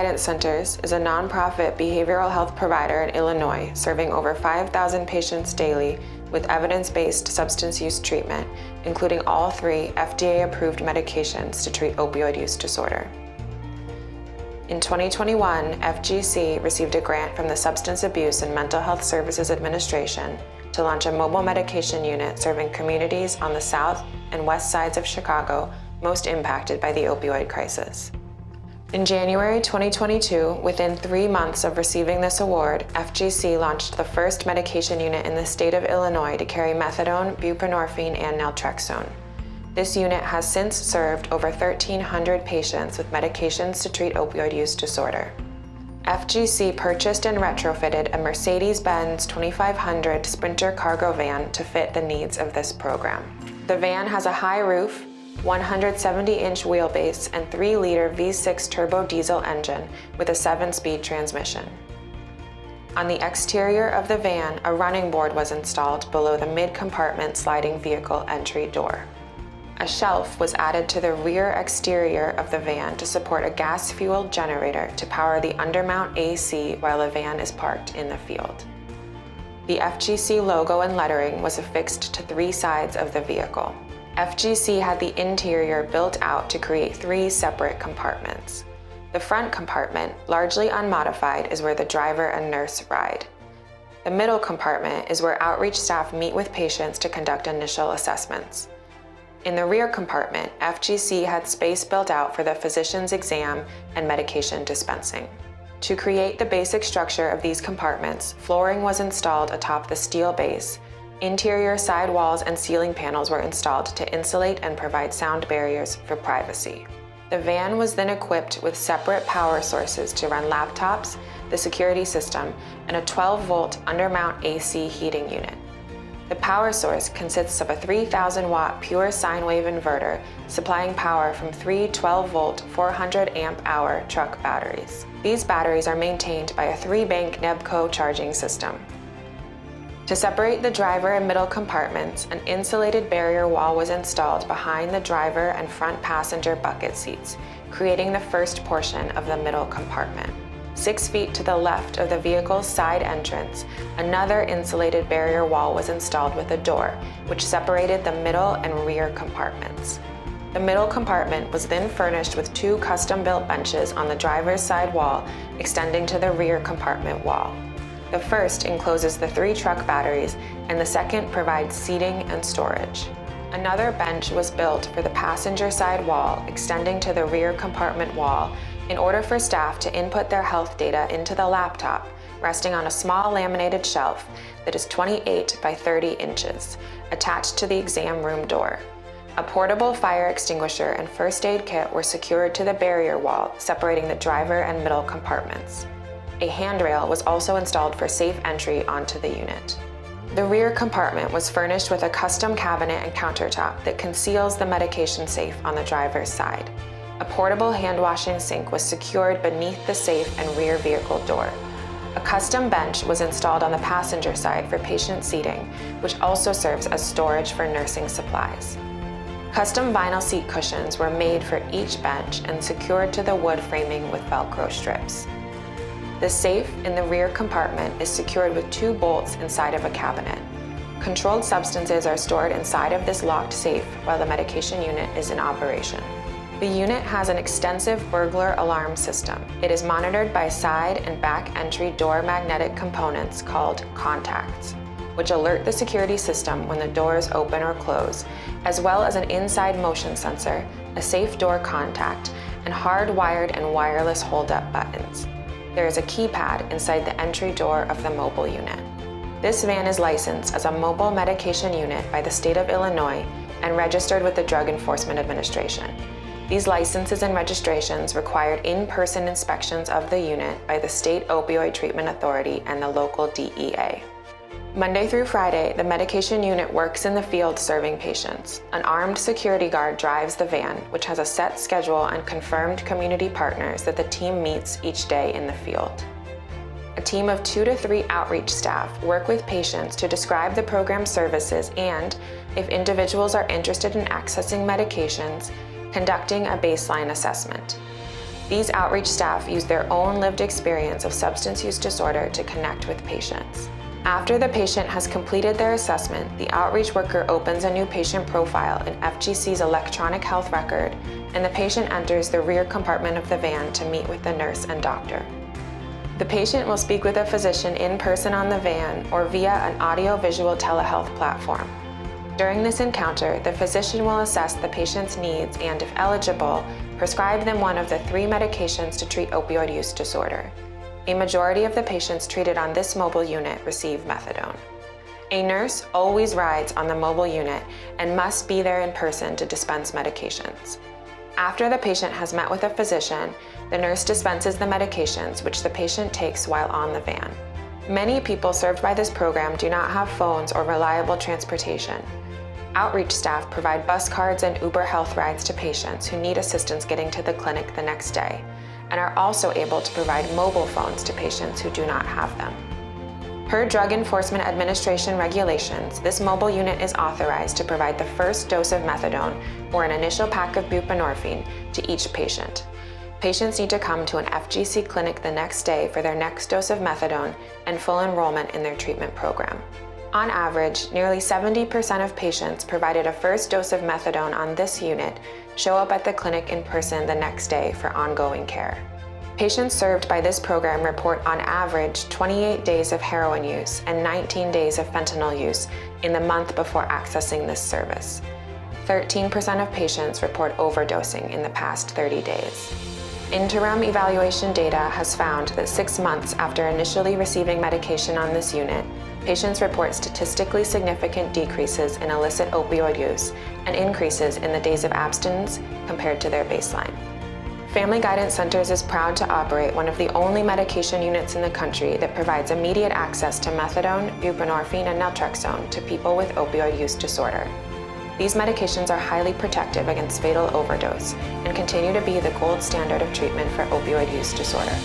Guidance Centers is a nonprofit behavioral health provider in Illinois serving over 5,000 patients daily with evidence-based substance use treatment, including all 3 FDA-approved medications to treat opioid use disorder. In 2021, FGC received a grant from the Substance Abuse and Mental Health Services Administration to launch a mobile medication unit serving communities on the south and west sides of Chicago most impacted by the opioid crisis. In January 2022, within 3 months of receiving this award, FGC launched the first medication unit in the state of Illinois to carry methadone, buprenorphine, and naltrexone. This unit has since served over 1,300 patients with medications to treat opioid use disorder. FGC purchased and retrofitted a Mercedes-Benz 2500 Sprinter cargo van to fit the needs of this program. The van has a high roof, 170-inch wheelbase, and 3-liter V6 turbo diesel engine with a 7-speed transmission. On the exterior of the van, a running board was installed below the mid-compartment sliding vehicle entry door. A shelf was added to the rear exterior of the van to support a gas-fueled generator to power the undermount AC while the van is parked in the field. The FGC logo and lettering was affixed to 3 sides of the vehicle. FGC had the interior built out to create 3 separate compartments. The front compartment, largely unmodified, is where the driver and nurse ride. The middle compartment is where outreach staff meet with patients to conduct initial assessments. In the rear compartment, FGC had space built out for the physician's exam and medication dispensing. To create the basic structure of these compartments, flooring was installed atop the steel base. Interior side walls and ceiling panels were installed to insulate and provide sound barriers for privacy. The van was then equipped with separate power sources to run laptops, the security system, and a 12-volt undermount AC heating unit. The power source consists of a 3,000-watt pure sine wave inverter supplying power from 3 12-volt 400-amp-hour truck batteries. These batteries are maintained by a 3-bank NEBCO charging system. To separate the driver and middle compartments, an insulated barrier wall was installed behind the driver and front passenger bucket seats, creating the first portion of the middle compartment. 6 feet to the left of the vehicle's side entrance, another insulated barrier wall was installed with a door, which separated the middle and rear compartments. The middle compartment was then furnished with 2 custom-built benches on the driver's side wall, extending to the rear compartment wall. The first encloses the 3 truck batteries, and the second provides seating and storage. Another bench was built for the passenger side wall, extending to the rear compartment wall, in order for staff to input their health data into the laptop, resting on a small laminated shelf that is 28 by 30 inches, attached to the exam room door. A portable fire extinguisher and first aid kit were secured to the barrier wall, separating the driver and middle compartments. A handrail was also installed for safe entry onto the unit. The rear compartment was furnished with a custom cabinet and countertop that conceals the medication safe on the driver's side. A portable hand-washing sink was secured beneath the safe and rear vehicle door. A custom bench was installed on the passenger side for patient seating, which also serves as storage for nursing supplies. Custom vinyl seat cushions were made for each bench and secured to the wood framing with Velcro strips. The safe in the rear compartment is secured with 2 bolts inside of a cabinet. Controlled substances are stored inside of this locked safe while the medication unit is in operation. The unit has an extensive burglar alarm system. It is monitored by side and back entry door magnetic components called contacts, which alert the security system when the doors open or close, as well as an inside motion sensor, a safe door contact, and hardwired and wireless hold-up buttons. There is a keypad inside the entry door of the mobile unit. This van is licensed as a mobile medication unit by the state of Illinois and registered with the Drug Enforcement Administration. These licenses and registrations required in-person inspections of the unit by the State Opioid Treatment Authority and the local DEA. Monday through Friday, the medication unit works in the field serving patients. An armed security guard drives the van, which has a set schedule and confirmed community partners that the team meets each day in the field. A team of 2 to 3 outreach staff work with patients to describe the program services and, if individuals are interested in accessing medications, conducting a baseline assessment. These outreach staff use their own lived experience of substance use disorder to connect with patients. After the patient has completed their assessment, the outreach worker opens a new patient profile in FGC's electronic health record, and the patient enters the rear compartment of the van to meet with the nurse and doctor. The patient will speak with a physician in person on the van or via an audio-visual telehealth platform. During this encounter, the physician will assess the patient's needs and, if eligible, prescribe them one of the 3 medications to treat opioid use disorder. A majority of the patients treated on this mobile unit receive methadone. A nurse always rides on the mobile unit and must be there in person to dispense medications. After the patient has met with a physician, the nurse dispenses the medications which the patient takes while on the van. Many people served by this program do not have phones or reliable transportation. Outreach staff provide bus cards and Uber Health rides to patients who need assistance getting to the clinic the next day, and are also able to provide mobile phones to patients who do not have them. Per Drug Enforcement Administration regulations, this mobile unit is authorized to provide the first dose of methadone or an initial pack of buprenorphine to each patient. Patients need to come to an FGC clinic the next day for their next dose of methadone and full enrollment in their treatment program. On average, nearly 70% of patients provided a first dose of methadone on this unit show up at the clinic in person the next day for ongoing care. Patients served by this program report on average 28 days of heroin use and 19 days of fentanyl use in the month before accessing this service. 13% of patients report overdosing in the past 30 days. Interim evaluation data has found that 6 months after initially receiving medication on this unit, patients report statistically significant decreases in illicit opioid use and increases in the days of abstinence compared to their baseline. Family Guidance Centers is proud to operate one of the only medication units in the country that provides immediate access to methadone, buprenorphine, and naltrexone to people with opioid use disorder. These medications are highly protective against fatal overdose and continue to be the gold standard of treatment for opioid use disorder.